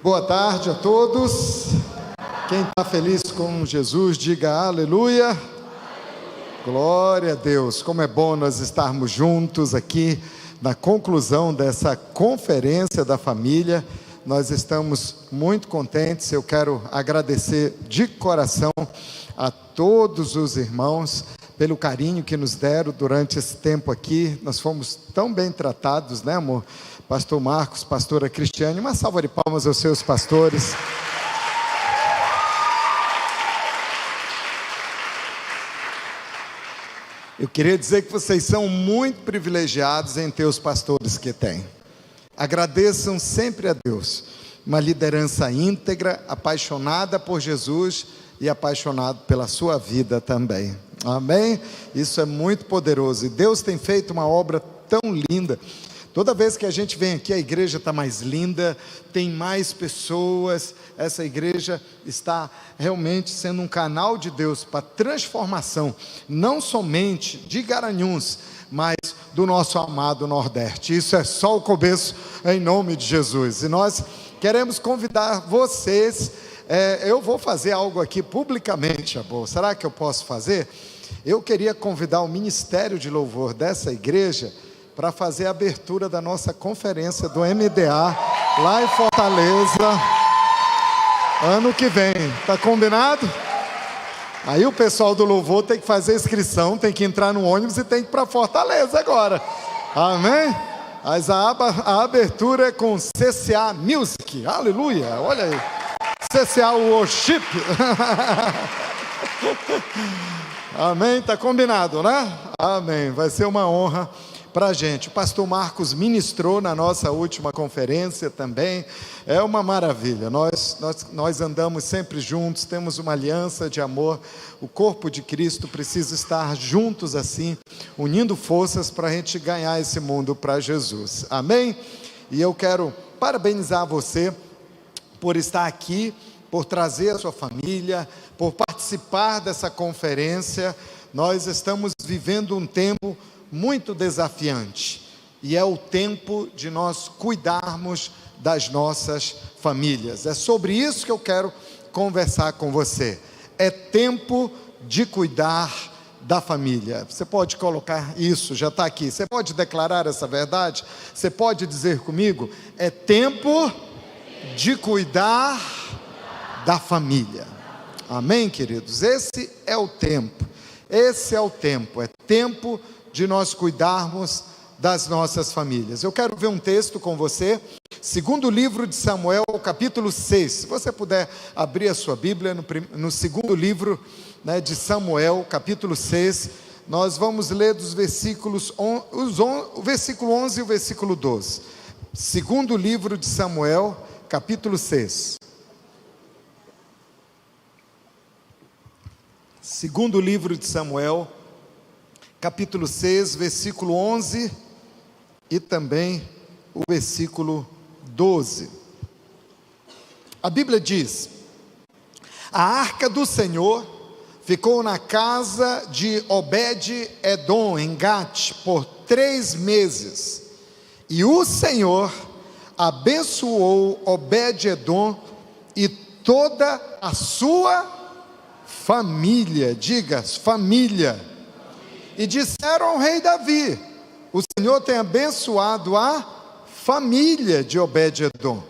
Boa tarde a todos. Quem está feliz com Jesus, diga aleluia. Glória a Deus. Como é bom nós estarmos juntos aqui na conclusão dessa conferência da família. Nós estamos muito contentes. Eu quero agradecer de coração a todos os irmãos pelo carinho que nos deram durante esse tempo aqui. Nós fomos tão bem tratados, né, amor? Pastor Marcos, pastora Cristiane, uma salva de palmas aos seus pastores. Eu queria dizer que vocês são muito privilegiados em ter os pastores que têm. Agradeçam sempre a Deus, uma liderança íntegra, apaixonada por Jesus e apaixonado pela sua vida também. Amém? Isso é muito poderoso e Deus tem feito uma obra tão linda. Toda vez que a gente vem aqui, a igreja está mais linda, tem mais pessoas. Essa igreja está realmente sendo um canal de Deus para transformação, não somente de Garanhuns, mas do nosso amado Nordeste. Isso é só o começo, em nome de Jesus. E nós queremos convidar vocês. Eu vou fazer algo aqui publicamente, amor. Será que eu posso fazer? Eu queria convidar o Ministério de Louvor dessa igreja para fazer a abertura da nossa conferência do MDA, lá em Fortaleza, ano que vem. Tá combinado? Aí o pessoal do louvor tem que fazer inscrição, tem que entrar no ônibus e tem que ir para Fortaleza agora. Amém? Mas a abertura é com CCA Music. Aleluia, olha aí. CCA Worship. Amém? Tá combinado, né? Amém. Vai ser uma honra para a gente. O pastor Marcos ministrou na nossa última conferência também. É uma maravilha. Nós andamos sempre juntos, temos uma aliança de amor. O corpo de Cristo precisa estar juntos assim, unindo forças para a gente ganhar esse mundo para Jesus. Amém? E eu quero parabenizar você por estar aqui, por trazer a sua família, por participar dessa conferência. Nós estamos vivendo um tempo muito desafiante, e é o tempo de nós cuidarmos das nossas famílias. É sobre isso que eu quero conversar com você. É tempo de cuidar da família. Você pode colocar isso, já está aqui. Você pode declarar essa verdade? Você pode dizer comigo? É tempo de cuidar da família. Amém, queridos? Esse é o tempo. Esse é o tempo. É tempo de nós cuidarmos das nossas famílias. Eu quero ver um texto com você, segundo livro de Samuel, capítulo 6. Se você puder abrir a sua Bíblia no segundo livro, né, de Samuel, capítulo 6, nós vamos ler dos versículos, o versículo 11 e o versículo 12. Segundo livro de Samuel, capítulo 6. Segundo livro de Samuel, capítulo 6, versículo 11 e também o versículo 12. A Bíblia diz: a arca do Senhor ficou na casa de Obed-edom, em Gate, por 3 meses. E o Senhor abençoou Obed-edom e toda a sua família. Diga, família. E disseram ao rei Davi: o Senhor tem abençoado a família de Obed-edom,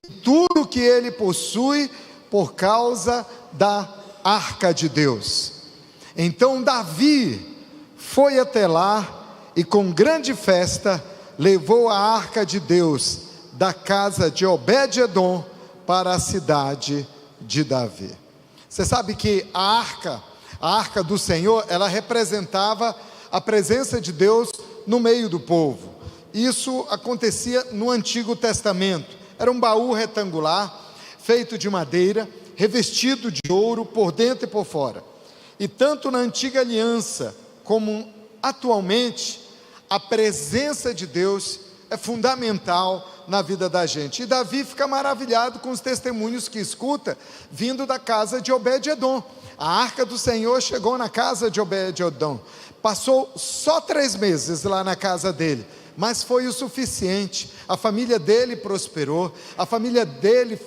e tudo que ele possui por causa da arca de Deus. Então Davi foi até lá e com grande festa levou a arca de Deus da casa de Obed-edom para a cidade de Davi. Você sabe que a arca do Senhor, ela representava a presença de Deus no meio do povo. Isso acontecia no Antigo Testamento. Era um baú retangular, feito de madeira, revestido de ouro por dentro e por fora. E tanto na Antiga Aliança, como atualmente, a presença de Deus é fundamental na vida da gente. E Davi fica maravilhado com os testemunhos que escuta, vindo da casa de Obed-edom. A arca do Senhor chegou na casa de Obed-edom, passou só 3 meses lá na casa dele, mas foi o suficiente. A família dele prosperou, a família dele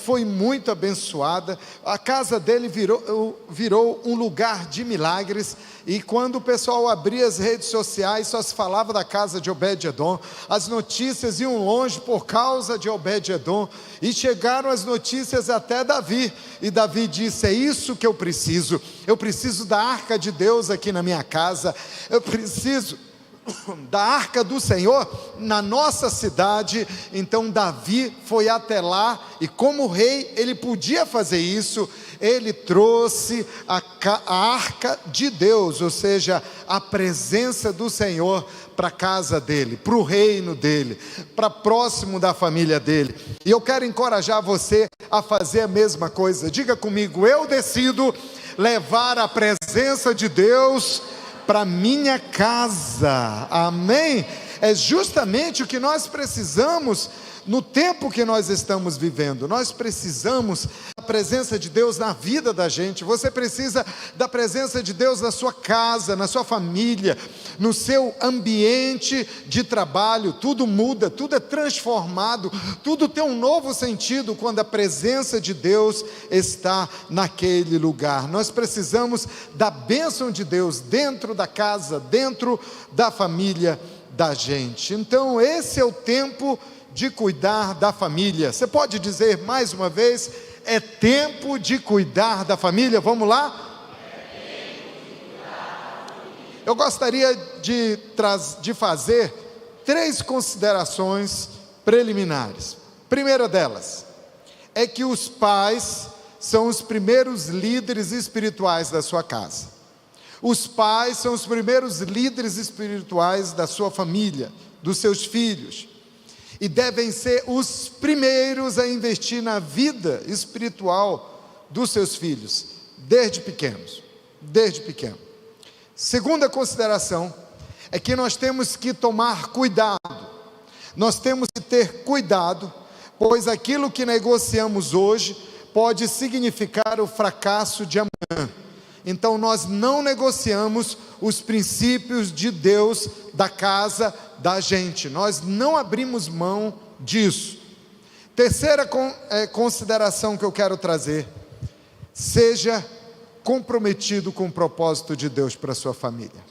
foi muito abençoada, a casa dele virou um lugar de milagres, e quando o pessoal abria as redes sociais, só se falava da casa de Obed-edom, as notícias iam longe por causa de Obed-edom, e chegaram as notícias até Davi, e Davi disse: é isso que eu preciso da arca de Deus aqui na minha casa, eu preciso da arca do Senhor na nossa cidade. Então Davi foi até lá, e como rei ele podia fazer isso. Ele trouxe a arca de Deus, ou seja, a presença do Senhor para a casa dele, para o reino dele, para próximo da família dele. E eu quero encorajar você a fazer a mesma coisa. Diga comigo: eu decido levar a presença de Deus para minha casa. Amém? É justamente o que nós precisamos no tempo que nós estamos vivendo. Nós precisamos da presença de Deus na vida da gente. Você precisa da presença de Deus na sua casa, na sua família, no seu ambiente de trabalho. Tudo muda, tudo é transformado, tudo tem um novo sentido quando a presença de Deus está naquele lugar. Nós precisamos da bênção de Deus dentro da casa, dentro da família da gente. Então esse é o tempo de cuidar da família. Você pode dizer mais uma vez: é tempo de cuidar da família? Vamos lá? Eu gostaria de fazer 3 considerações preliminares. Primeira delas é que os pais são os primeiros líderes espirituais da sua casa. Os pais são os primeiros líderes espirituais da sua família, dos seus filhos, e devem ser os primeiros a investir na vida espiritual dos seus filhos, desde pequenos, desde pequeno. Segunda consideração é que nós temos que tomar cuidado, nós temos que ter cuidado, pois aquilo que negociamos hoje pode significar o fracasso de amanhã. Então nós não negociamos os princípios de Deus da casa da gente, nós não abrimos mão disso. Terceira consideração que eu quero trazer: seja comprometido com o propósito de Deus para a sua família.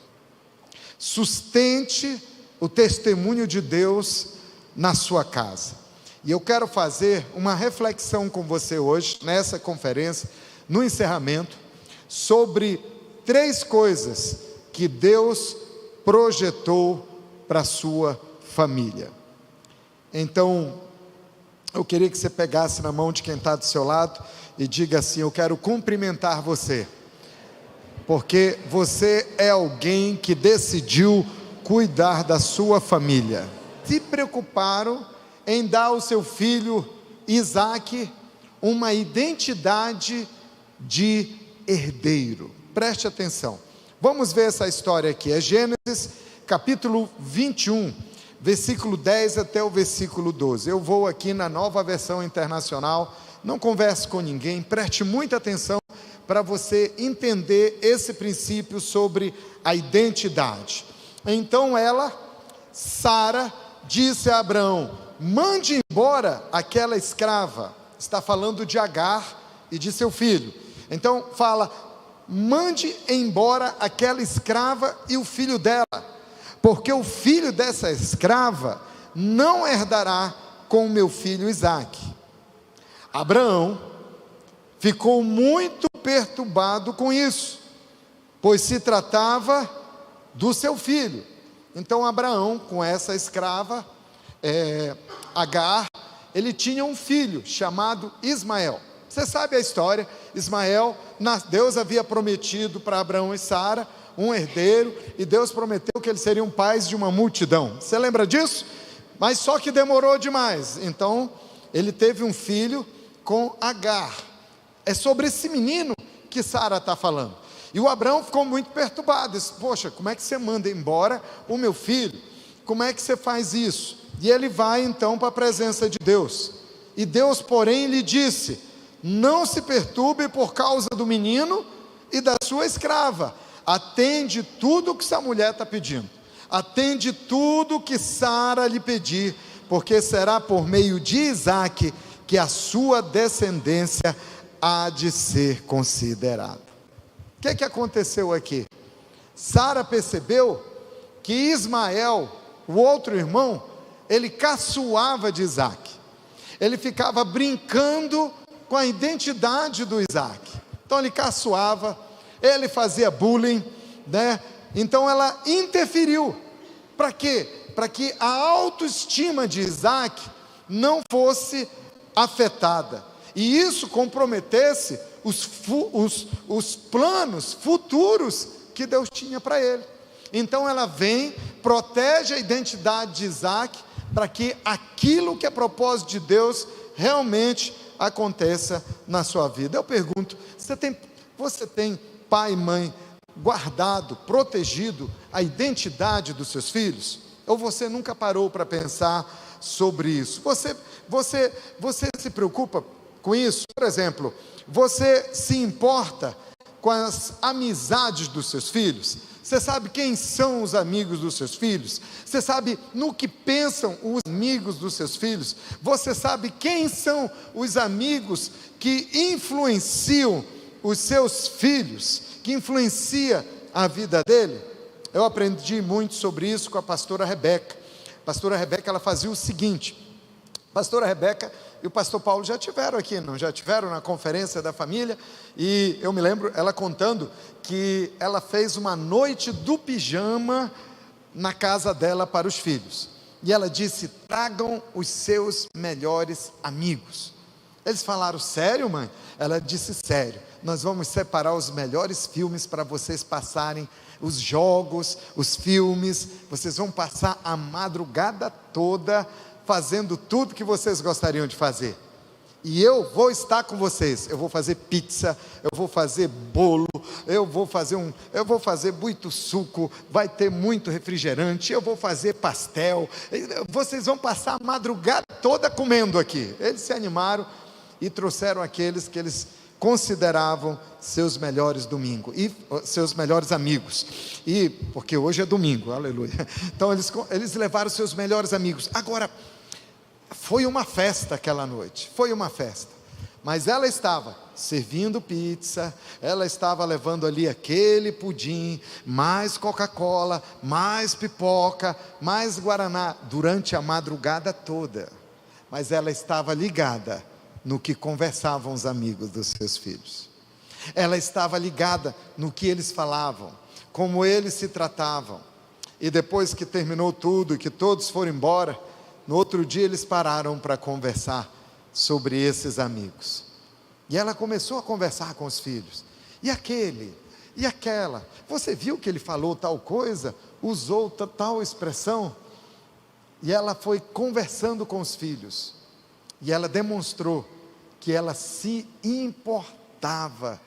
Sustente o testemunho de Deus na sua casa. E eu quero fazer uma reflexão com você hoje, nessa conferência, no encerramento, sobre 3 coisas que Deus projetou para a sua família. Então, eu queria que você pegasse na mão de quem está do seu lado e diga assim: eu quero cumprimentar você, porque você é alguém que decidiu cuidar da sua família. Se preocuparam em dar ao seu filho Isaac uma identidade de herdeiro. Preste atenção, vamos ver essa história aqui. É Gênesis capítulo 21, versículo 10 até o versículo 12. Eu vou aqui na Nova Versão Internacional. Não converse com ninguém, preste muita atenção para você entender esse princípio sobre a identidade. Então Sara, disse a Abraão: mande embora aquela escrava. Está falando de Agar e de seu filho. Então fala: mande embora aquela escrava e o filho dela, porque o filho dessa escrava não herdará com o meu filho Isaque. Abraão ficou muito perturbado com isso, pois se tratava do seu filho. Então Abraão, com essa escrava, Agar, ele tinha um filho chamado Ismael. Você sabe a história. Ismael, Deus havia prometido para Abraão e Sara um herdeiro, e Deus prometeu que eles seriam pais de uma multidão. Você lembra disso? Mas só que demorou demais. Então ele teve um filho com Agar. É sobre esse menino que Sara está falando. E o Abraão ficou muito perturbado, disse: poxa, como é que você manda embora o meu filho? Como é que você faz isso? E ele vai então para a presença de Deus. E Deus, porém, lhe disse: não se perturbe por causa do menino e da sua escrava. Atende tudo o que essa mulher está pedindo. atende tudo o que Sara lhe pedir, porque será por meio de Isaque que a sua descendência há de ser considerada. O que aconteceu aqui? Sara percebeu que Ismael, o outro irmão, ele caçoava de Isaque. Ele ficava brincando com a identidade do Isaque. Então ele caçoava, ele fazia bullying, né? Então ela interferiu. Para quê? Para que a autoestima de Isaque não fosse afetada. E isso comprometesse os planos futuros que Deus tinha para ele. Então ela vem, protege a identidade de Isaque, para que aquilo que é propósito de Deus realmente aconteça na sua vida. Eu pergunto, você tem pai e mãe guardado, protegido a identidade dos seus filhos? Ou você nunca parou para pensar sobre isso? Você se preocupa com isso? Por exemplo, você se importa com as amizades dos seus filhos? Você sabe quem são os amigos dos seus filhos? Você sabe no que pensam os amigos dos seus filhos? Você sabe quem são os amigos que influenciam os seus filhos, que influencia a vida dele? Eu aprendi muito sobre isso com a pastora Rebeca. A pastora Rebeca, ela fazia o seguinte: a pastora Rebeca e o pastor Paulo já tiveram aqui, não já tiveram na conferência da família? E eu me lembro ela contando que ela fez uma noite do pijama na casa dela para os filhos. E ela disse: tragam os seus melhores amigos. Eles falaram: sério, mãe? Ela disse: sério, nós vamos separar os melhores filmes para vocês passarem, os jogos, os filmes, vocês vão passar a madrugada toda fazendo tudo que vocês gostariam de fazer. E eu vou estar com vocês. Eu vou fazer pizza, eu vou fazer bolo, eu vou fazer muito suco, vai ter muito refrigerante, eu vou fazer pastel. Vocês vão passar a madrugada toda comendo aqui. Eles se animaram e trouxeram aqueles que eles consideravam seus melhores domingos e seus melhores amigos. E porque hoje é domingo, aleluia. Então eles levaram seus melhores amigos. Agora, foi uma festa aquela noite, foi uma festa, mas ela estava servindo pizza, ela estava levando ali aquele pudim, mais Coca-Cola, mais pipoca, mais Guaraná, durante a madrugada toda. Mas ela estava ligada no que conversavam os amigos dos seus filhos, ela estava ligada no que eles falavam, como eles se tratavam. E depois que terminou tudo e que todos foram embora, no outro dia eles pararam para conversar sobre esses amigos. E ela começou a conversar com os filhos. E aquele, e aquela, você viu que ele falou tal coisa? Usou tal expressão? E ela foi conversando com os filhos. E ela demonstrou que ela se importava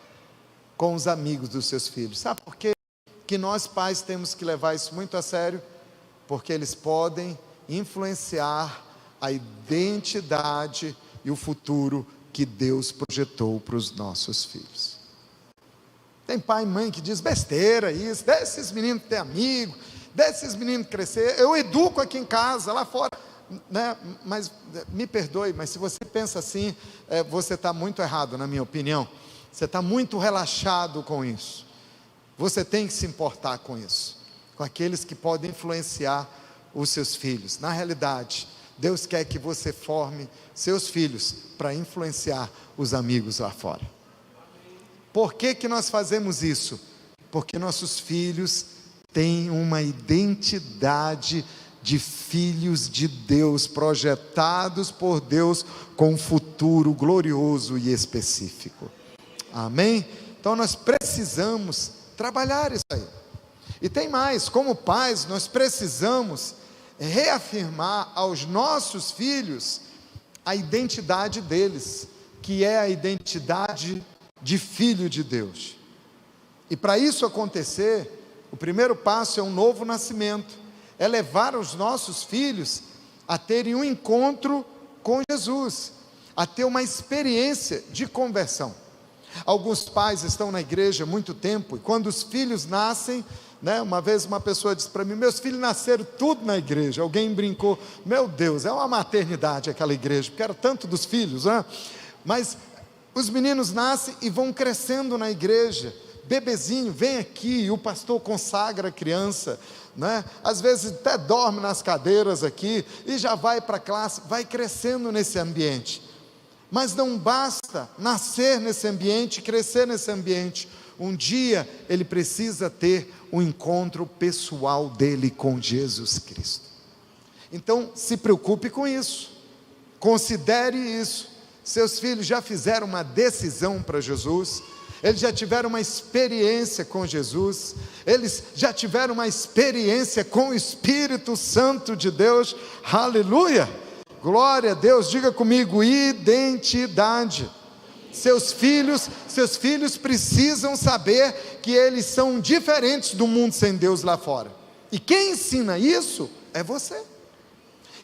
com os amigos dos seus filhos. Sabe por quê? Que nós pais temos que levar isso muito a sério? Porque eles podem influenciar a identidade e o futuro que Deus projetou para os nossos filhos. Tem pai e mãe que diz besteira isso, deixa esses meninos ter amigo, deixa esses meninos crescer, eu educo aqui em casa, lá fora, né? Mas me perdoe, mas se você pensa assim, você está muito errado, na minha opinião. Você está muito relaxado com isso. Você tem que se importar com isso, com aqueles que podem influenciar os seus filhos. Na realidade, Deus quer que você forme seus filhos para influenciar os amigos lá fora. Por que nós fazemos isso? Porque nossos filhos têm uma identidade de filhos de Deus, projetados por Deus com um futuro glorioso e específico. Amém? Então nós precisamos trabalhar isso aí. E tem mais, como pais, nós precisamos reafirmar aos nossos filhos a identidade deles, que é a identidade de filho de Deus. E para isso acontecer, o primeiro passo é um novo nascimento, é levar os nossos filhos a terem um encontro com Jesus, a ter uma experiência de conversão. Alguns pais estão na igreja há muito tempo, e quando os filhos nascem, né? Uma vez uma pessoa disse para mim: meus filhos nasceram tudo na igreja. Alguém brincou: meu Deus, é uma maternidade aquela igreja, porque era tanto dos filhos, né? Mas os meninos nascem e vão crescendo na igreja. Bebezinho, vem aqui, e o pastor consagra a criança, né? Às vezes até dorme nas cadeiras aqui, e já vai para a classe, vai crescendo nesse ambiente. Mas não basta nascer nesse ambiente, crescer nesse ambiente. Um dia ele precisa ter um encontro pessoal dele com Jesus Cristo. Então se preocupe com isso, considere isso. Seus filhos já fizeram uma decisão para Jesus, eles já tiveram uma experiência com Jesus, eles já tiveram uma experiência com o Espírito Santo de Deus. Aleluia, glória a Deus. Diga comigo: identidade. Seus filhos precisam saber que eles são diferentes do mundo sem Deus lá fora. E quem ensina isso é você.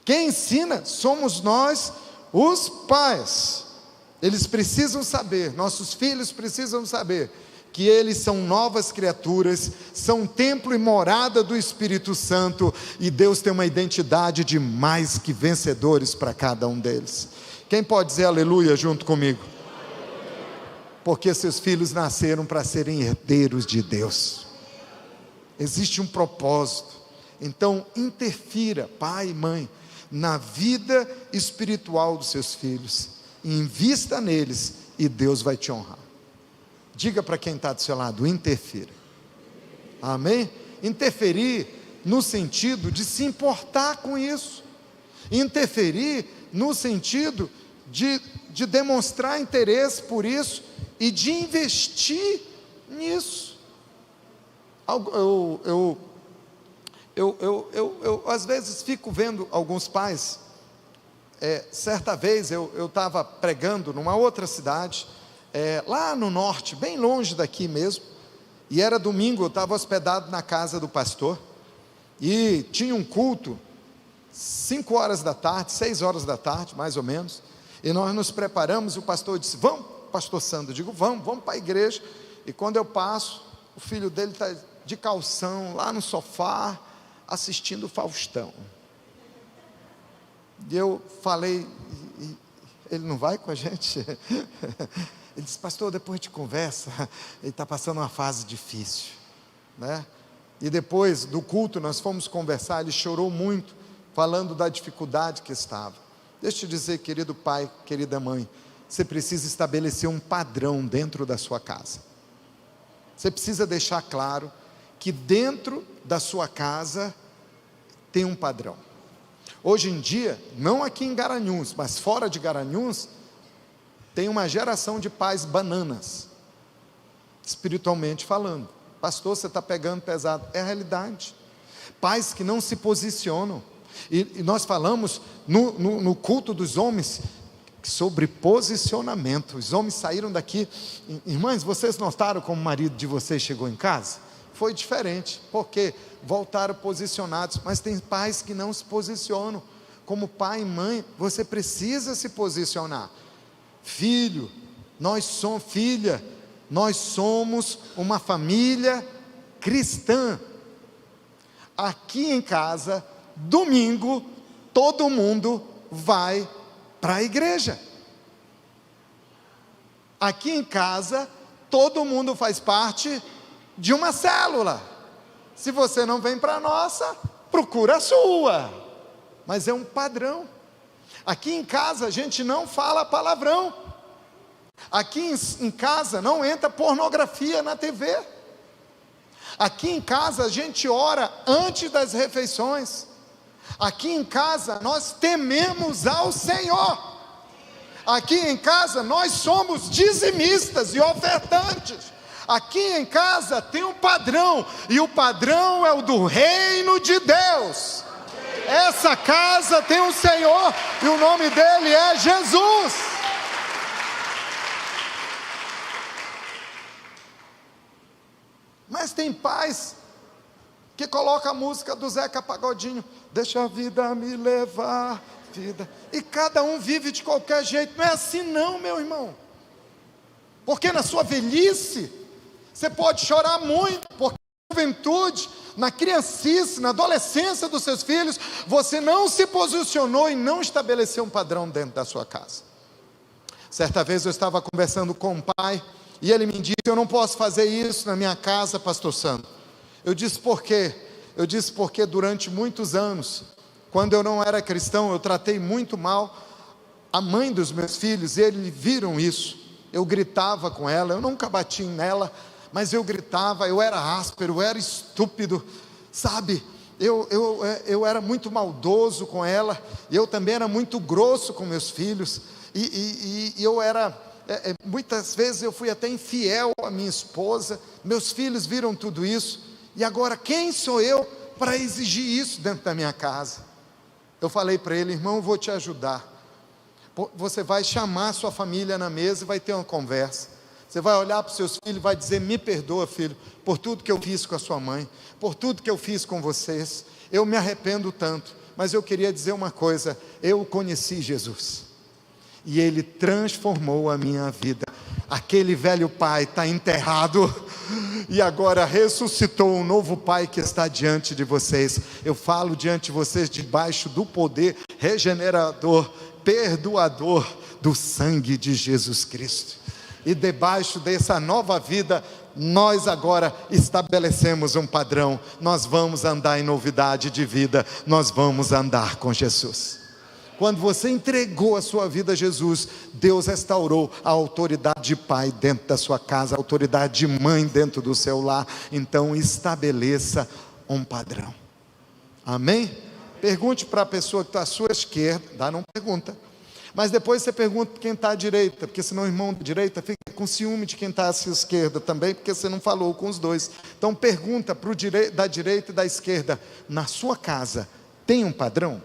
Quem ensina somos nós, os pais. Eles precisam saber, nossos filhos precisam saber, que eles são novas criaturas, são templo e morada do Espírito Santo, e Deus tem uma identidade de mais que vencedores para cada um deles. Quem pode dizer aleluia junto comigo? Porque seus filhos nasceram para serem herdeiros de Deus. Existe um propósito. Então interfira, pai e mãe, na vida espiritual dos seus filhos, invista neles, e Deus vai te honrar. Diga para quem está do seu lado: interfira. Amém? Interferir no sentido de se importar com isso, interferir no sentido de demonstrar interesse por isso, e de investir nisso. Eu às vezes fico vendo alguns pais. Certa vez eu estava pregando numa outra cidade, lá no norte, bem longe daqui mesmo, e era domingo. Eu estava hospedado na casa do pastor, e tinha um culto 5 horas da tarde, 6 horas da tarde mais ou menos, e nós nos preparamos. O pastor disse: vamos, pastor Sandro. Eu digo: vamos para a igreja. E quando eu passo, o filho dele está de calção lá no sofá, assistindo o Faustão. E eu falei: ele não vai com a gente? Ele disse: pastor, depois a gente conversa, ele está passando uma fase difícil, né? E depois do culto nós fomos conversar. Ele chorou muito, falando da dificuldade que estava. Deixa eu te dizer, querido pai, querida mãe, você precisa estabelecer um padrão dentro da sua casa. Você precisa deixar claro que dentro da sua casa tem um padrão. Hoje em dia, não aqui em Garanhuns, mas fora de Garanhuns, tem uma geração de pais bananas, espiritualmente falando. Pastor, você está pegando pesado. É a realidade. Pais que não se posicionam. E nós falamos no culto dos homens sobre posicionamento. Os homens saíram daqui. Irmãs, vocês notaram como o marido de vocês chegou em casa? Foi diferente, porque voltaram posicionados. Mas tem pais que não se posicionam. Como pai e mãe, você precisa se posicionar. Filho, nós somos uma família cristã. Aqui em casa, domingo, todo mundo vai para a igreja. Aqui em casa, todo mundo faz parte de uma célula. Se você não vem para a nossa, procura a sua. Mas é um padrão. Aqui em casa a gente não fala palavrão. Aqui em casa não entra pornografia na TV. Aqui em casa a gente ora antes das refeições. Aqui em casa nós tememos ao Senhor. Aqui em casa nós somos dizimistas e ofertantes. Aqui em casa tem um padrão, e o padrão é o do reino de Deus. Essa casa tem um Senhor, e o nome dele é Jesus. Mas tem pais que colocam a música do Zeca Pagodinho: deixa a vida me levar, vida. E cada um vive de qualquer jeito. Não é assim não, meu irmão. Porque na sua velhice, você pode chorar muito, porque na juventude na criancice, na adolescência dos seus filhos, você não se posicionou e não estabeleceu um padrão dentro da sua casa. Certa vez eu estava conversando com um pai, e ele me disse: eu não posso fazer isso na minha casa, pastor Sandro. Eu disse: por quê? Eu disse: porque durante muitos anos, quando eu não era cristão, eu tratei muito mal a mãe dos meus filhos, e eles viram isso. Eu gritava com ela, eu nunca bati nela, mas eu gritava, eu era áspero, eu era estúpido, sabe? Eu era muito maldoso com ela, e eu também era muito grosso com meus filhos, e eu era, muitas vezes eu fui até infiel à minha esposa. Meus filhos viram tudo isso, e agora quem sou eu para exigir isso dentro da minha casa? Eu falei para ele: irmão, eu vou te ajudar. Você vai chamar sua família na mesa e vai ter uma conversa. Você vai olhar para os seus filhos e vai dizer: me perdoa, filho, por tudo que eu fiz com a sua mãe, por tudo que eu fiz com vocês. Eu me arrependo tanto, mas eu queria dizer uma coisa: eu conheci Jesus, e Ele transformou a minha vida. Aquele velho pai está enterrado, e agora ressuscitou um novo pai que está diante de vocês. Eu falo diante de vocês debaixo do poder regenerador, perdoador do sangue de Jesus Cristo. E debaixo dessa nova vida, nós agora estabelecemos um padrão. Nós vamos andar em novidade de vida, nós vamos andar com Jesus. Quando você entregou a sua vida a Jesus, Deus restaurou a autoridade de pai dentro da sua casa, a autoridade de mãe dentro do seu lar. Então estabeleça um padrão. Amém? Pergunte para a pessoa que está à sua esquerda, não pergunta, mas depois você pergunta para quem está à direita, porque senão o irmão da direita fica com ciúme de quem está à sua esquerda também, porque você não falou com os dois. Então pergunta para o da direita e da esquerda: na sua casa tem um padrão?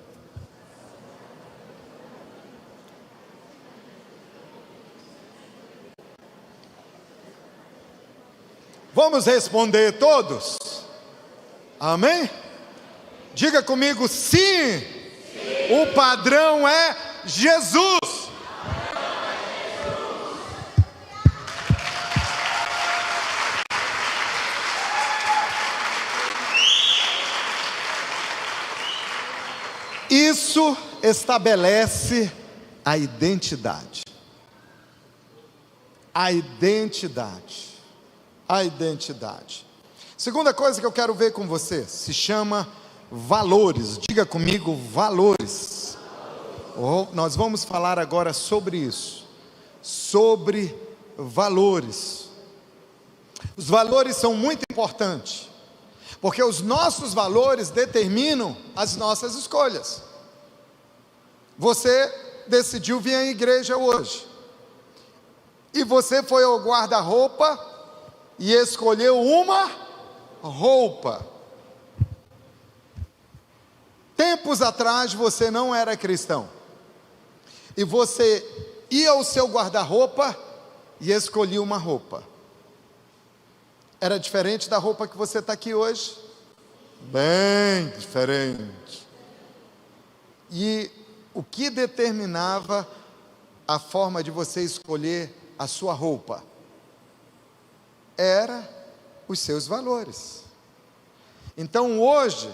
Vamos responder todos? Amém? Diga comigo: sim, sim. O padrão é Jesus. Isso estabelece a identidade. A identidade. A identidade. Segunda coisa que eu quero ver com você se chama valores. Diga comigo: valores. Nós vamos falar agora sobre isso, sobre valores. Os valores são muito importantes, porque os nossos valores determinam as nossas escolhas. Você decidiu vir à igreja hoje, e você foi ao guarda-roupa e escolheu uma roupa. Tempos atrás você não era cristão, e você ia ao seu guarda-roupa e escolhia uma roupa. Era diferente da roupa que você está aqui hoje? Bem diferente. E o que determinava a forma de você escolher a sua roupa? Era os seus valores. Então hoje,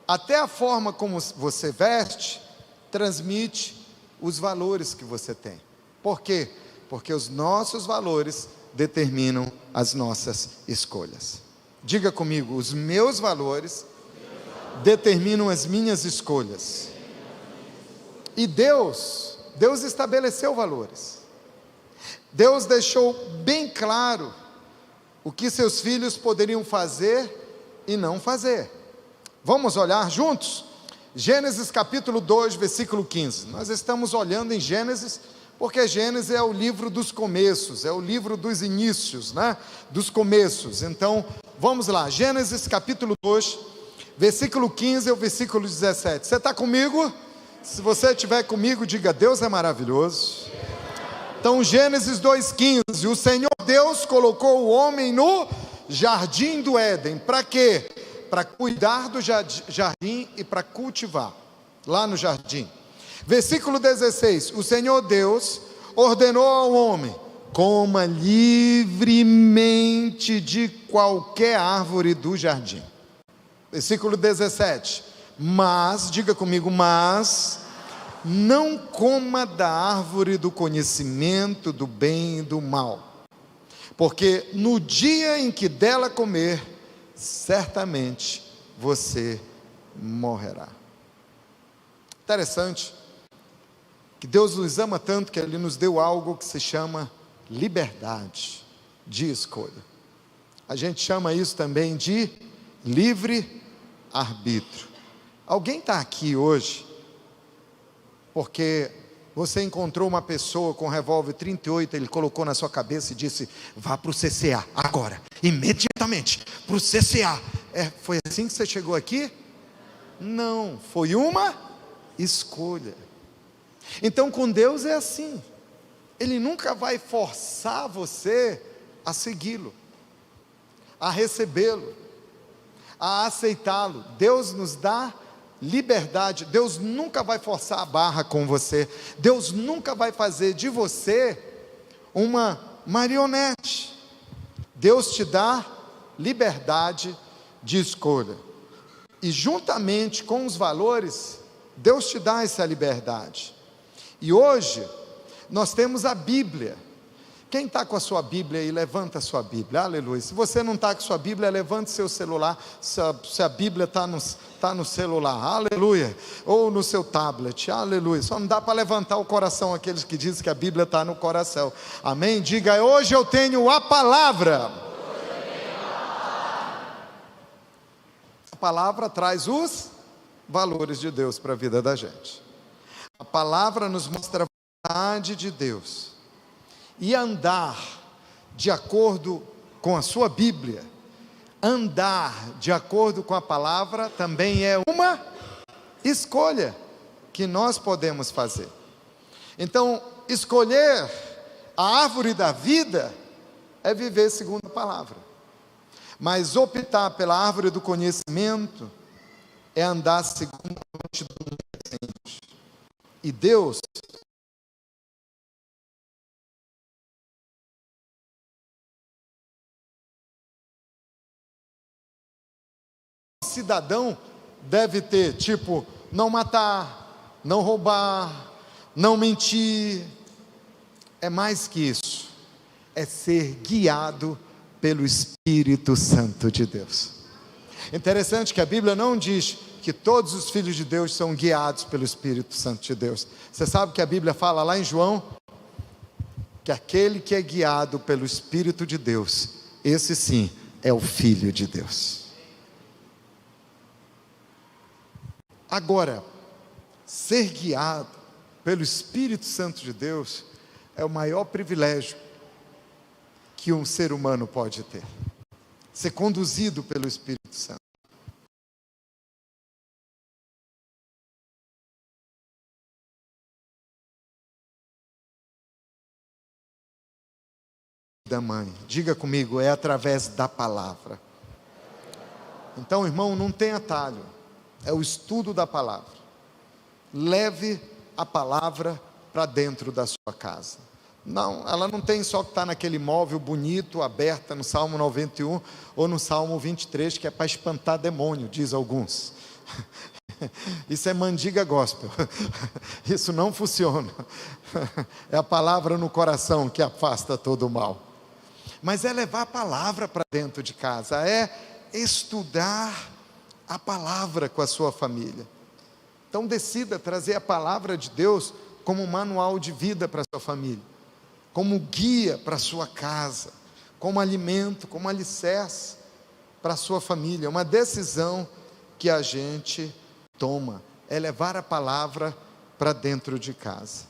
até a forma como você veste transmite os valores que você tem. Por quê? Porque os nossos valores determinam as nossas escolhas. Diga comigo: os meus valores determinam as minhas escolhas. E Deus estabeleceu valores. Deus deixou bem claro o que seus filhos poderiam fazer e não fazer. Vamos olhar juntos? Gênesis capítulo 2, versículo 15. Nós estamos olhando em Gênesis, porque Gênesis é o livro dos começos, é o livro dos inícios, né? Dos começos. Então, vamos lá, Gênesis capítulo 2, versículo 15 ao versículo 17. Você está comigo? Se você estiver comigo, diga: Deus é maravilhoso. Então, Gênesis 2,15, o Senhor Deus colocou o homem no jardim do Éden. Para quê? Para cuidar do jardim e para cultivar, lá no jardim. Versículo 16, o Senhor Deus ordenou ao homem: coma livremente de qualquer árvore do jardim. Versículo 17. Mas, diga comigo, mas não coma da árvore do conhecimento do bem e do mal, porque no dia em que dela comer, certamente você morrerá. Interessante que Deus nos ama tanto que Ele nos deu algo que se chama liberdade de escolha. A gente chama isso também de livre-arbítrio. Alguém está aqui hoje porque você encontrou uma pessoa com um revólver 38, ele colocou na sua cabeça e disse: vá para o CCA, agora, imediatamente, para o CCA. Foi assim que você chegou aqui? Não, foi uma escolha. Então com Deus é assim, Ele nunca vai forçar você a segui-lo, a recebê-lo, a aceitá-lo. Deus nos dá liberdade. Deus nunca vai forçar a barra com você. Deus nunca vai fazer de você uma marionete. Deus te dá liberdade de escolha, e juntamente com os valores, Deus te dá essa liberdade. E hoje nós temos a Bíblia. Quem está com a sua Bíblia aí, levanta a sua Bíblia, aleluia. Se você não está com a sua Bíblia, levante seu celular, se a Bíblia está no celular, aleluia, ou no seu tablet, aleluia. Só não dá para levantar o coração aqueles que dizem que a Bíblia está no coração, amém? Diga: hoje eu tenho a palavra. A palavra traz os valores de Deus para a vida da gente. A palavra nos mostra a vontade de Deus. E andar de acordo com a sua Bíblia, andar de acordo com a palavra, também é uma escolha que nós podemos fazer. Então, escolher a árvore da vida é viver segundo a palavra, mas optar pela árvore do conhecimento é andar segundo a multidão dos desejos. E Deus cidadão deve ter, tipo, não matar, não roubar, não mentir. É mais que isso, é ser guiado pelo Espírito Santo de Deus. Interessante que a Bíblia não diz que todos os filhos de Deus são guiados pelo Espírito Santo de Deus. Você sabe que a Bíblia fala lá em João, que aquele que é guiado pelo Espírito de Deus, esse sim é o Filho de Deus. Agora, ser guiado pelo Espírito Santo de Deus é o maior privilégio que um ser humano pode ter. Ser conduzido pelo Espírito Santo. Da mãe, diga comigo, é através da palavra. Então, irmão, não tem atalho. É o estudo da palavra. Leve a palavra para dentro da sua casa. Não, ela não tem só que estar naquele móvel bonito, aberta no Salmo 91 ou no Salmo 23, que é para espantar demônio, diz alguns. Isso é mandiga gospel. Isso não funciona. É a palavra no coração que afasta todo o mal. Mas é levar a palavra para dentro de casa, é estudar a palavra com a sua família. Então decida trazer a palavra de Deus como um manual de vida para a sua família, como guia para a sua casa, como alimento, como alicerce para a sua família. Uma decisão que a gente toma, é levar a palavra para dentro de casa.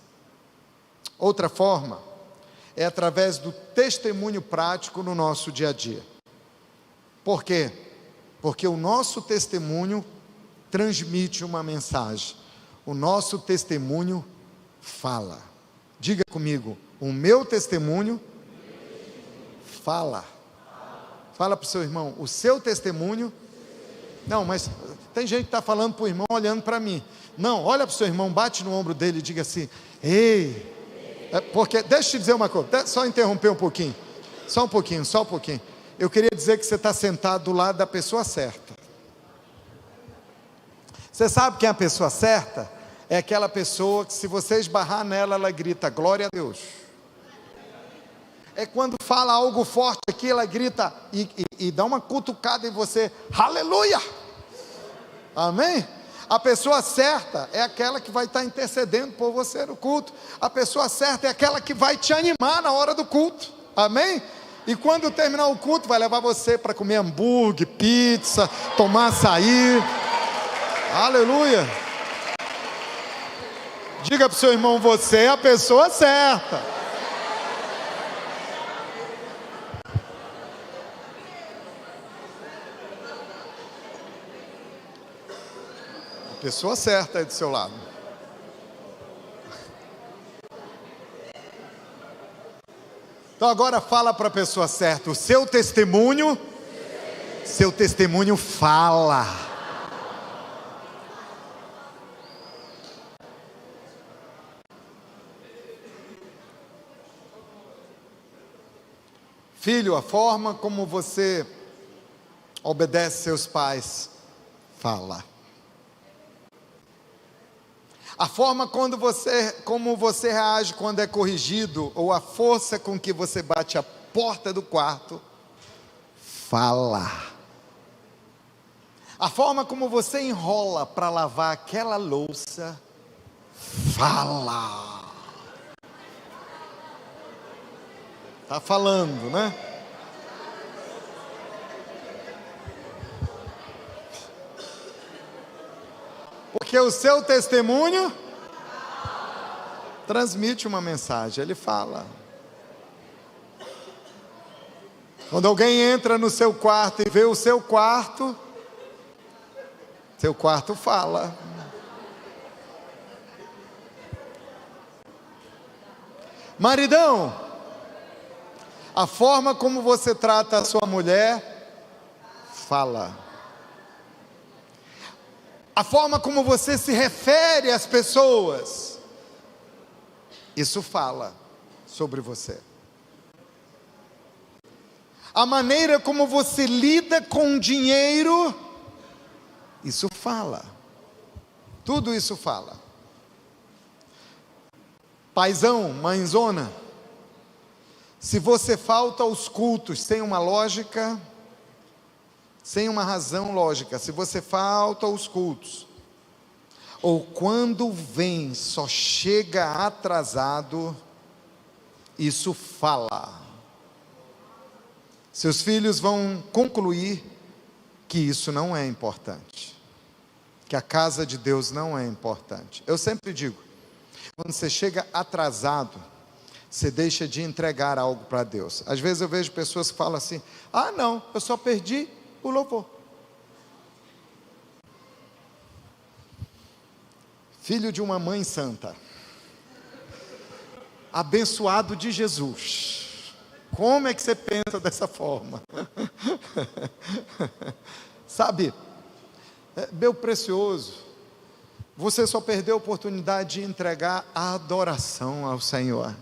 Outra forma, é através do testemunho prático no nosso dia a dia. Por quê? Porque o nosso testemunho transmite uma mensagem. O nosso testemunho fala. Diga comigo, o meu testemunho fala. Fala para o seu irmão, o seu testemunho. Não, mas tem gente que está falando para o irmão olhando para mim. Não, olha para o seu irmão, bate no ombro dele e diga assim: ei, porque, deixa eu te dizer uma coisa, só interromper um pouquinho, só um pouquinho. Eu queria dizer que você está sentado do lado da pessoa certa. Você sabe quem é a pessoa certa? É aquela pessoa que, se você esbarrar nela, ela grita, glória a Deus. É quando fala algo forte aqui, ela grita e dá uma cutucada em você, aleluia, amém? A pessoa certa é aquela que vai estar intercedendo por você no culto. A pessoa certa é aquela que vai te animar na hora do culto, amém? E quando terminar o culto, vai levar você para comer hambúrguer, pizza, tomar açaí, aleluia. Diga para o seu irmão, você é a pessoa certa. A pessoa certa aí do seu lado. Então agora fala para a pessoa certa, o seu testemunho fala. Filho, a forma como você obedece seus pais, fala. A forma como você reage quando é corrigido, ou a força com que você bate a porta do quarto, fala. A forma como você enrola para lavar aquela louça, fala. Está falando, né? Porque o seu testemunho transmite uma mensagem, ele fala. Quando alguém entra no seu quarto e vê o seu quarto fala. Maridão, a forma como você trata a sua mulher, fala. A forma como você se refere às pessoas, isso fala sobre você. A maneira como você lida com o dinheiro, isso fala. Tudo isso fala. Paizão, mãezona, se você falta aos cultos sem uma lógica, sem uma razão lógica, se você falta aos cultos, ou quando vem só chega atrasado, isso fala. Seus filhos vão concluir que isso não é importante, que a casa de Deus não é importante. Eu sempre digo, quando você chega atrasado, você deixa de entregar algo para Deus. Às vezes eu vejo pessoas que falam assim, não, eu só perdi o louvor. Filho de uma mãe santa, abençoado de Jesus, como é que você pensa dessa forma? Sabe, meu precioso, você só perdeu a oportunidade de entregar a adoração ao Senhor,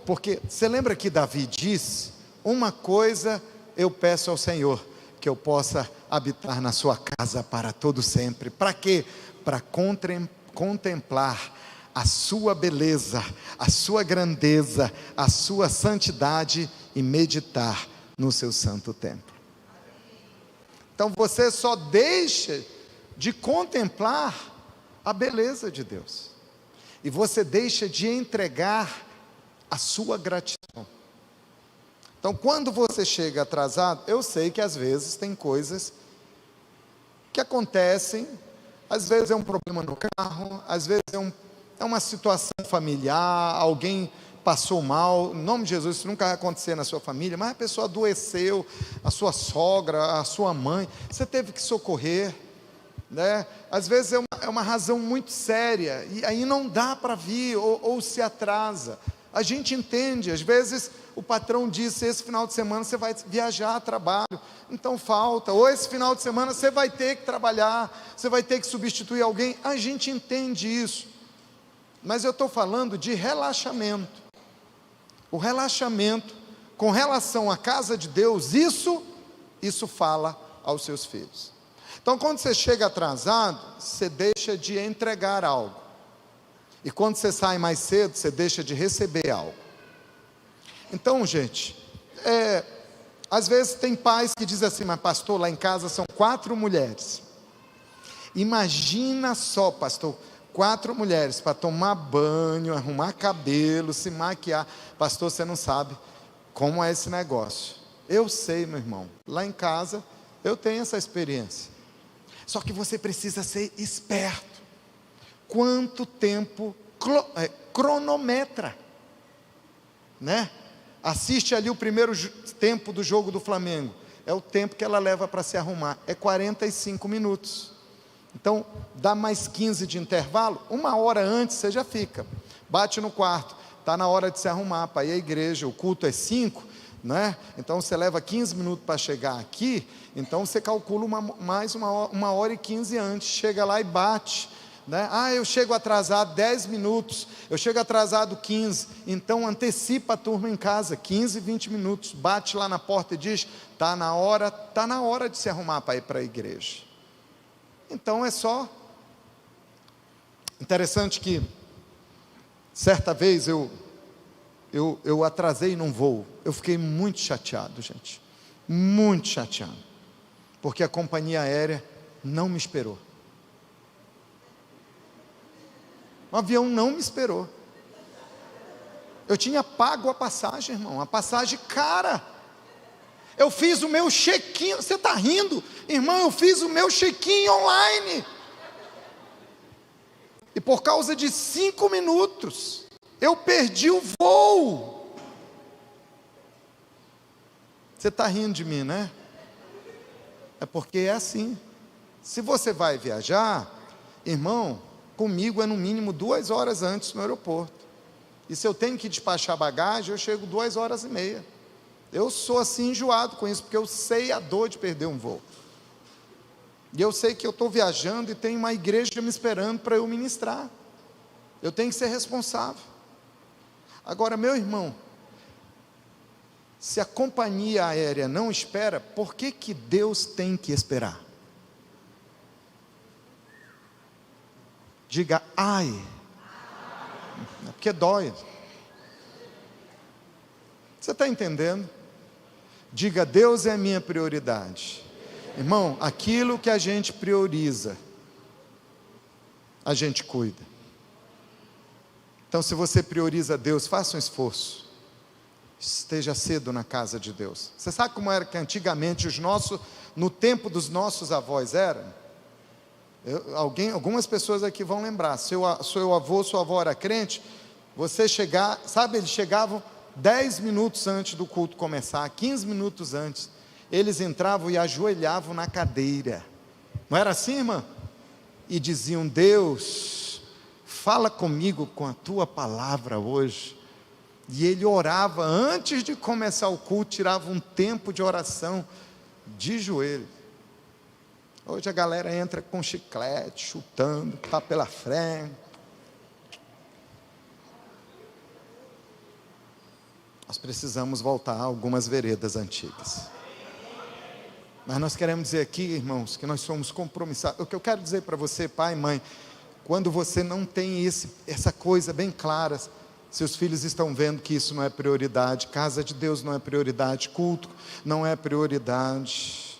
porque você lembra que Davi disse, uma coisa eu peço ao Senhor, que eu possa habitar na sua casa para todo sempre. Para quê? Para contemplar a sua beleza, a sua grandeza, a sua santidade e meditar no seu santo templo. Então você só deixa de contemplar a beleza de Deus, e você deixa de entregar a sua gratidão. Então, quando você chega atrasado, eu sei que às vezes tem coisas que acontecem, às vezes é um problema no carro, às vezes é uma situação familiar, alguém passou mal, em nome de Jesus, isso nunca vai acontecer na sua família, mas a pessoa adoeceu, a sua sogra, a sua mãe, você teve que socorrer, né? Às vezes é uma razão muito séria, e aí não dá para vir, ou se atrasa. A gente entende, às vezes o patrão disse, esse final de semana você vai viajar a trabalho, então falta, ou esse final de semana você vai ter que trabalhar, você vai ter que substituir alguém, a gente entende isso, mas eu estou falando de relaxamento. O relaxamento com relação à casa de Deus, isso fala aos seus filhos. Então, quando você chega atrasado, você deixa de entregar algo. E quando você sai mais cedo, você deixa de receber algo. Então, gente, às vezes tem pais que dizem assim: mas pastor, lá em casa são 4 mulheres. Imagina só, pastor, 4 mulheres para tomar banho, arrumar cabelo, se maquiar. Pastor, você não sabe como é esse negócio. Eu sei, meu irmão, lá em casa eu tenho essa experiência. Só que você precisa ser esperto. Quanto tempo cronometra, né? Assiste ali o primeiro tempo do jogo do Flamengo. É o tempo que ela leva para se arrumar. É 45 minutos. Então, dá mais 15 de intervalo. 1 hora antes você já fica. Bate no quarto. Está na hora de se arrumar para ir à igreja. O culto é 5, né? Então você leva 15 minutos para chegar aqui. Então você calcula mais uma hora e 15 antes. Chega lá e bate, né? Eu chego atrasado 10 minutos, eu chego atrasado 15, então antecipa a turma em casa, 15, 20 minutos, bate lá na porta e diz: está na hora de se arrumar para ir para a igreja. Então é só, interessante que, certa vez eu atrasei num voo, eu fiquei muito chateado, gente, muito chateado, porque a companhia aérea não me esperou. O avião não me esperou. Eu tinha pago a passagem, irmão, a passagem cara. Eu fiz o meu check-in, você está rindo? Irmão, eu fiz o meu check-in online. E por causa de 5 minutos, eu perdi o voo. Você está rindo de mim, né? É porque é assim. Se você vai viajar, irmão, comigo é no mínimo 2 horas antes no aeroporto. E se eu tenho que despachar bagagem, eu chego 2h30. Eu sou assim enjoado com isso, porque eu sei a dor de perder um voo. E eu sei que eu estou viajando e tem uma igreja me esperando para eu ministrar. Eu tenho que ser responsável. Agora, meu irmão, se a companhia aérea não espera, por que Deus tem que esperar? Diga: ai. É porque dói. Você está entendendo? Diga: Deus é a minha prioridade. Irmão, aquilo que a gente prioriza, a gente cuida. Então, se você prioriza Deus, faça um esforço. Esteja cedo na casa de Deus. Você sabe como era que antigamente no tempo dos nossos avós era? Algumas pessoas aqui vão lembrar. Seu avô, sua avó era crente. Você chegar, sabe, eles chegavam 10 minutos antes do culto começar, 15 minutos antes. Eles entravam e ajoelhavam na cadeira. Não era assim, irmã? E diziam: Deus, fala comigo com a tua palavra hoje. E ele orava antes de começar o culto, tirava um tempo de oração de joelho. Hoje a galera entra com chiclete, chutando, está pela frente. Nós precisamos voltar a algumas veredas antigas. Mas nós queremos dizer aqui, irmãos, que nós somos compromissados. O que eu quero dizer para você, pai e mãe, quando você não tem essa coisa bem clara, seus filhos estão vendo que isso não é prioridade, casa de Deus não é prioridade, culto não é prioridade.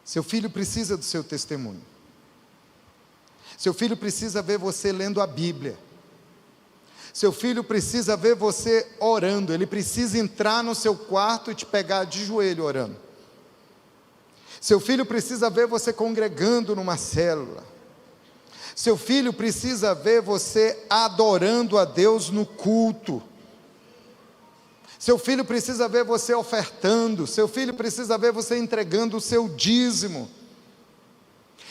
Seu filho precisa do seu testemunho. Seu filho precisa ver você lendo a Bíblia. Seu filho precisa ver você orando. Ele precisa entrar no seu quarto e te pegar de joelho orando. Seu filho precisa ver você congregando numa célula. Seu filho precisa ver você adorando a Deus no culto. Seu filho precisa ver você ofertando. Seu filho precisa ver você entregando o seu dízimo.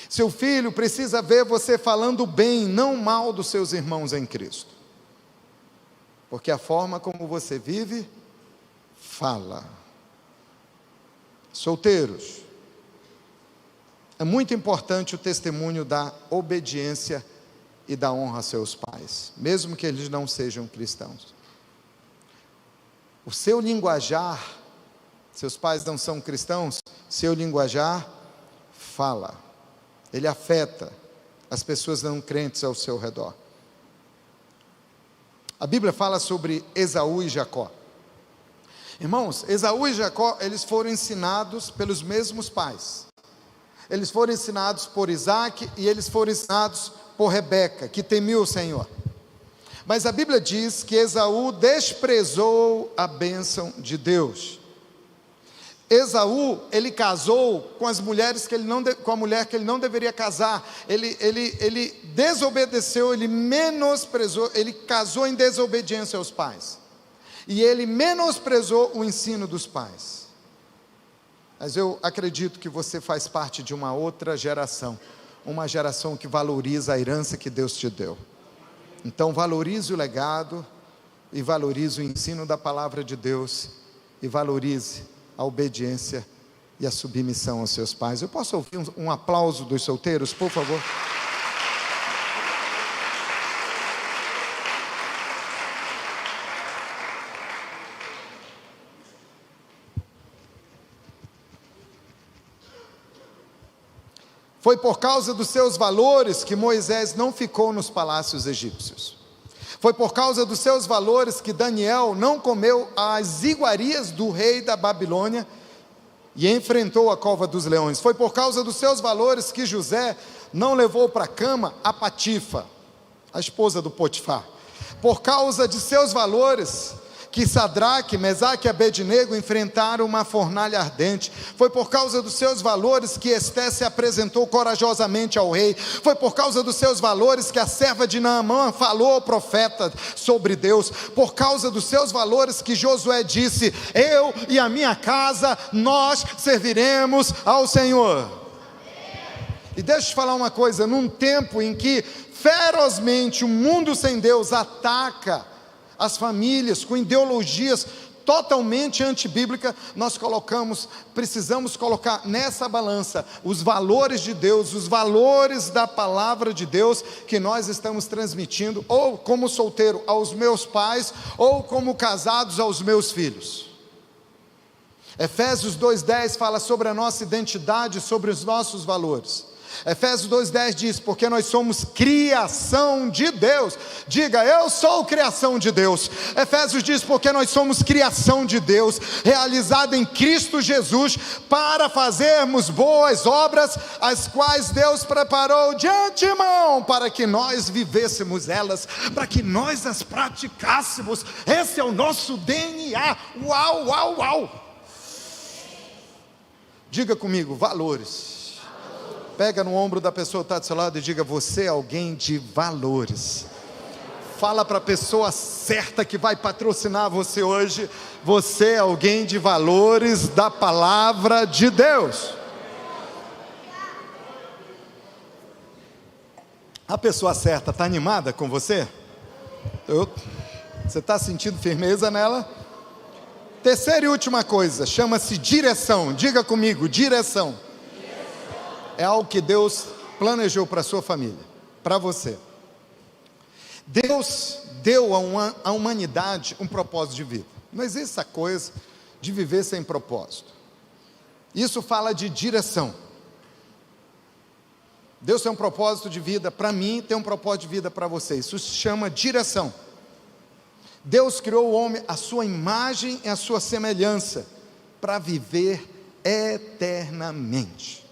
Seu filho precisa ver você falando bem, não mal dos seus irmãos em Cristo. Porque a forma como você vive, fala. Solteiros, é muito importante o testemunho da obediência e da honra a seus pais, mesmo que eles não sejam cristãos. O seu linguajar Seus pais não são cristãos, seu linguajar fala, ele afeta as pessoas não crentes ao seu redor. A Bíblia fala sobre Esaú e Jacó. Irmãos, Esaú e Jacó, eles foram ensinados pelos mesmos pais. Eles foram ensinados por Isaac e eles foram ensinados por Rebeca, que temia o Senhor. Mas a Bíblia diz que Esaú desprezou a bênção de Deus. Esaú, ele casou com as mulheres que ele não com a mulher que ele não deveria casar. Ele desobedeceu, ele menosprezou, ele casou em desobediência aos pais. E ele menosprezou o ensino dos pais. Mas eu acredito que você faz parte de uma outra geração, uma geração que valoriza a herança que Deus te deu. Então valorize o legado, e valorize o ensino da palavra de Deus, e valorize a obediência e a submissão aos seus pais. Eu posso ouvir um aplauso dos solteiros, por favor? Foi por causa dos seus valores que Moisés não ficou nos palácios egípcios. Foi por causa dos seus valores que Daniel não comeu as iguarias do rei da Babilônia e enfrentou a cova dos leões. Foi por causa dos seus valores que José não levou para a cama a Patifa, a esposa do Potifar. Por causa de seus valores que Sadraque, Mesaque e Abednego enfrentaram uma fornalha ardente. Foi por causa dos seus valores que Esté se apresentou corajosamente ao rei. Foi por causa dos seus valores que a serva de Naamã falou ao profeta sobre Deus. Por causa dos seus valores que Josué disse: eu e a minha casa, nós serviremos ao Senhor. E deixa eu te falar uma coisa, num tempo em que ferozmente o mundo sem Deus ataca as famílias com ideologias totalmente antibíblicas, nós precisamos colocar nessa balança os valores de Deus, os valores da palavra de Deus que nós estamos transmitindo, ou como solteiro aos meus pais, ou como casados aos meus filhos. Efésios 2:10 fala sobre a nossa identidade, sobre os nossos valores. Efésios 2:10 diz: porque nós somos criação de Deus. Diga: eu sou criação de Deus. Efésios diz: porque nós somos criação de Deus, realizada em Cristo Jesus, para fazermos boas obras, as quais Deus preparou de antemão, para que nós vivêssemos elas, para que nós as praticássemos. Esse é o nosso DNA. Uau, uau, uau. Diga comigo: valores. Pega no ombro da pessoa que está do seu lado e diga: você é alguém de valores. Fala para a pessoa certa que vai patrocinar você hoje: você é alguém de valores da palavra de Deus. A pessoa certa está animada com você? Você está sentindo firmeza nela? Terceira e última coisa, chama-se direção. Diga comigo: direção. É algo que Deus planejou para a sua família, para você. Deus deu à humanidade um propósito de vida. Não existe essa coisa de viver sem propósito. Isso fala de direção. Deus tem um propósito de vida para mim, tem um propósito de vida para você. Isso se chama direção. Deus criou o homem à sua imagem e à sua semelhança, para viver eternamente.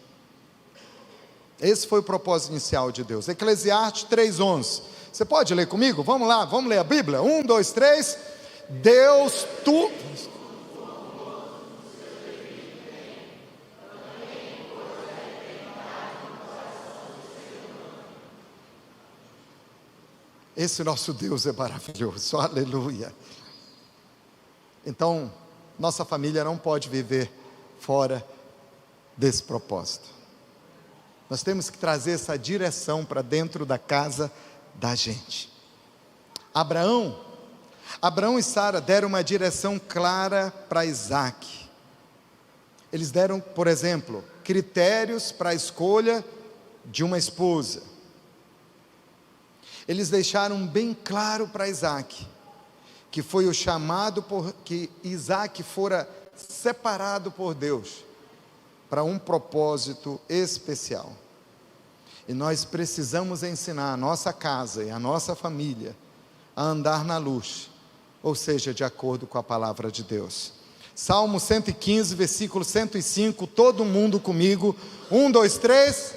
Esse foi o propósito inicial de Deus. Eclesiastes 3:11. Você pode ler comigo? Vamos lá, vamos ler a Bíblia? 1, 2, 3. Deus, tu... Esse nosso Deus é maravilhoso, aleluia. Então, nossa família não pode viver fora desse propósito. Nós temos que trazer essa direção para dentro da casa da gente. Abraão e Sara deram uma direção clara para Isaac. Eles deram, por exemplo, critérios para a escolha de uma esposa. Eles deixaram bem claro para Isaac, que foi o chamado que Isaac fora separado por Deus para um propósito especial. E nós precisamos ensinar a nossa casa e a nossa família a andar na luz, ou seja, de acordo com a palavra de Deus. Salmo 115, versículo 105, todo mundo comigo, 1, 2, 3.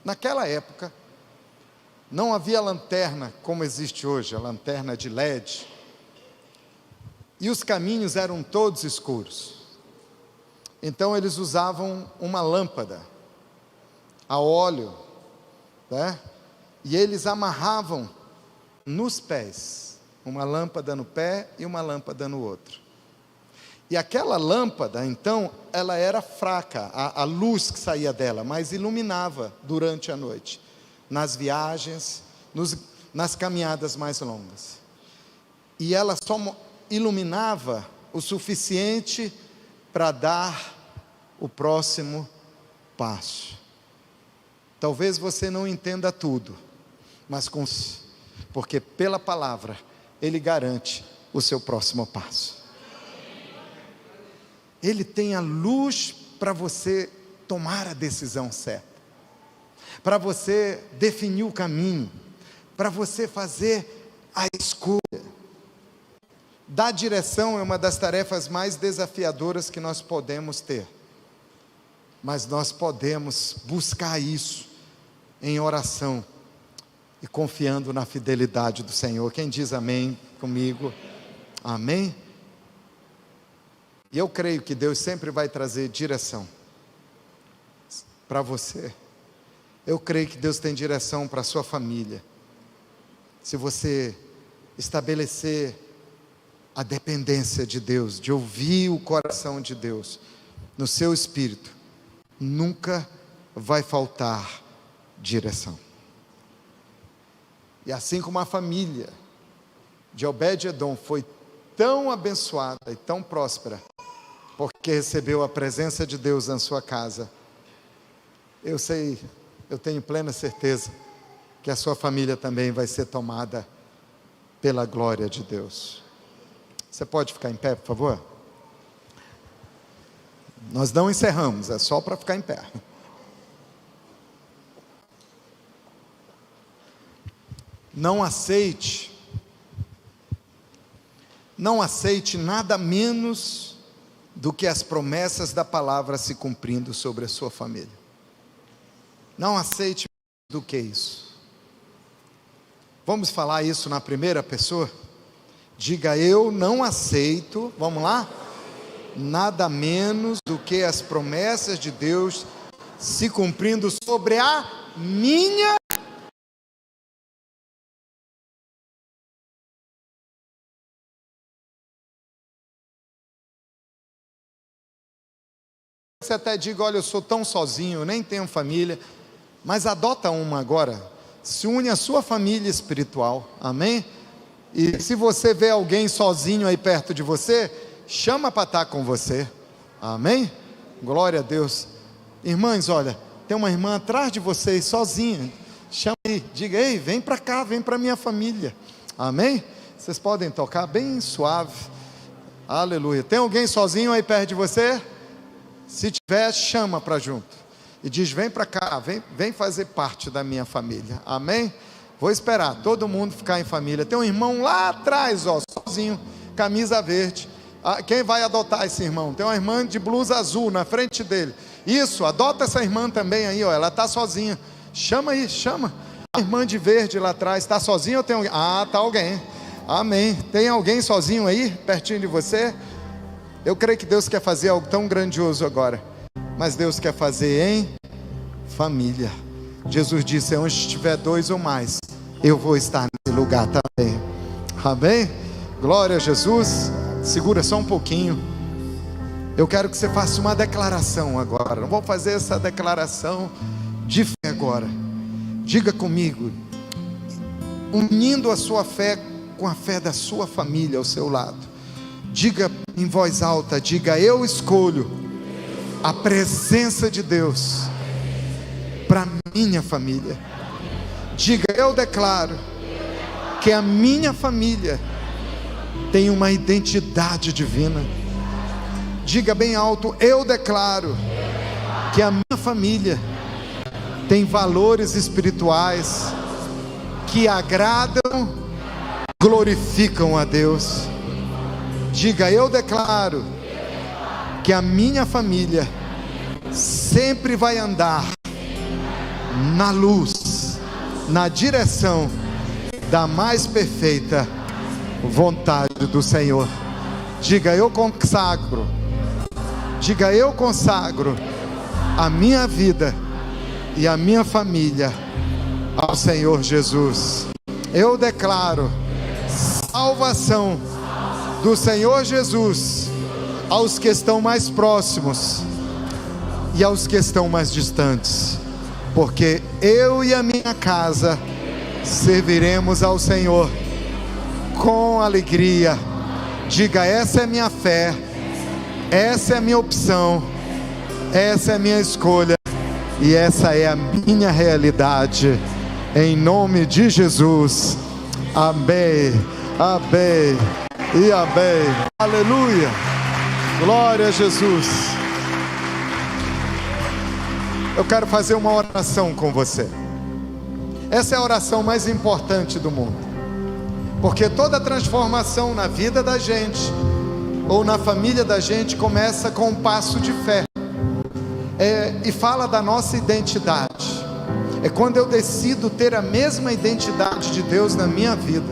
Naquela época, não havia lanterna como existe hoje, a lanterna de LED, e os caminhos eram todos escuros. Então eles usavam uma lâmpada a óleo, né? E eles amarravam nos pés, uma lâmpada no pé e uma lâmpada no outro. E aquela lâmpada, então, ela era fraca, a luz que saía dela, mas iluminava durante a noite, nas viagens, nas caminhadas mais longas. E ela só iluminava o suficiente para dar o próximo passo. Talvez você não entenda tudo, mas porque pela palavra Ele garante o seu próximo passo. Ele tem a luz para você tomar a decisão certa, para você definir o caminho, para você fazer a escolha. Dar direção é uma das tarefas mais desafiadoras que nós podemos ter, mas nós podemos buscar isso em oração e confiando na fidelidade do Senhor. Quem diz amém comigo? Amém? E eu creio que Deus sempre vai trazer direção para você. Eu creio que Deus tem direção para a sua família. Se você estabelecer a dependência de Deus, de ouvir o coração de Deus no seu espírito, nunca vai faltar direção. E assim como a família de Obed-Edom foi tão abençoada e tão próspera, porque recebeu a presença de Deus na sua casa, eu tenho plena certeza que a sua família também vai ser tomada pela glória de Deus. Você pode ficar em pé, por favor? Nós não encerramos, é só para ficar em pé. Não aceite nada menos do que as promessas da palavra se cumprindo sobre a sua família. Não aceite do que isso. Vamos falar isso na primeira pessoa? Diga: eu não aceito, vamos lá? Nada menos do que as promessas de Deus se cumprindo sobre a minha. Você até diga: olha, eu sou tão sozinho, eu nem tenho família, mas adota uma agora, se une à sua família espiritual, amém? E se você vê alguém sozinho aí perto de você, chama para estar com você, amém? Glória a Deus. Irmãs, olha, tem uma irmã atrás de vocês, sozinha, chama aí, diga: ei, vem para cá, vem para minha família, amém? Vocês podem tocar bem suave, aleluia. Tem alguém sozinho aí perto de você? Se tiver, chama para junto e diz: vem para cá, vem fazer parte da minha família, amém? Vou esperar todo mundo ficar em família. Tem um irmão lá atrás, ó, sozinho, camisa verde. Quem vai adotar esse irmão? Tem uma irmã de blusa azul na frente dele. Isso, adota essa irmã também aí, ó, ela está sozinha. Chama aí, chama. A irmã de verde lá atrás, está sozinha ou tem alguém? Ah, está alguém, amém. Tem alguém sozinho aí, pertinho de você? Eu creio que Deus quer fazer algo tão grandioso agora, mas Deus quer fazer em família. Jesus disse: onde estiver dois ou mais, eu vou estar nesse lugar também, amém? Glória a Jesus. Segura só um pouquinho. Eu quero que você faça uma declaração agora. Não vou fazer essa declaração de fé agora. Diga comigo, unindo a sua fé com a fé da sua família ao seu lado. Diga em voz alta, diga: eu escolho a presença de Deus para minha família. Diga: eu declaro que a minha família tem uma identidade divina. Diga bem alto: eu declaro que a minha família tem valores espirituais que agradam, glorificam a Deus. Diga: eu declaro que a minha família sempre vai andar na luz, na direção da mais perfeita vontade do Senhor. Diga: eu consagro. Diga: eu consagro a minha vida e a minha família ao Senhor Jesus. Eu declaro salvação do Senhor Jesus aos que estão mais próximos e aos que estão mais distantes, porque eu e a minha casa serviremos ao Senhor com alegria. Diga: essa é minha fé, essa é a minha opção, essa é a minha escolha e essa é a minha realidade, em nome de Jesus. Amém, amém e amém. Aleluia, glória a Jesus. Eu quero fazer uma oração com você. Essa é a oração mais importante do mundo, porque toda transformação na vida da gente ou na família da gente começa com um passo de fé, e fala da nossa identidade. É quando eu decido ter a mesma identidade de Deus na minha vida.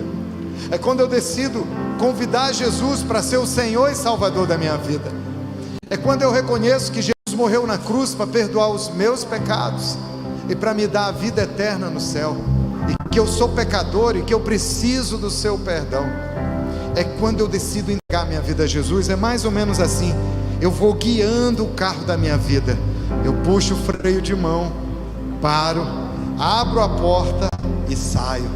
É quando eu decido convidar Jesus para ser o Senhor e Salvador da minha vida. É quando eu reconheço que Jesus morreu na cruz para perdoar os meus pecados e para me dar a vida eterna no céu, e que eu sou pecador e que eu preciso do seu perdão. É quando eu decido entregar minha vida a Jesus. É mais ou menos assim. Eu vou guiando o carro da minha vida, eu puxo o freio de mão, paro, abro a porta e saio.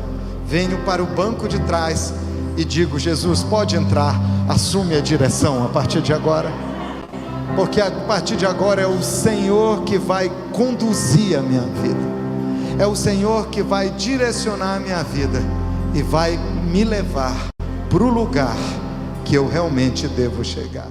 Venho para o banco de trás e digo: Jesus, pode entrar, assume a direção a partir de agora, porque a partir de agora é o Senhor que vai conduzir a minha vida, é o Senhor que vai direcionar a minha vida e vai me levar para o lugar que eu realmente devo chegar.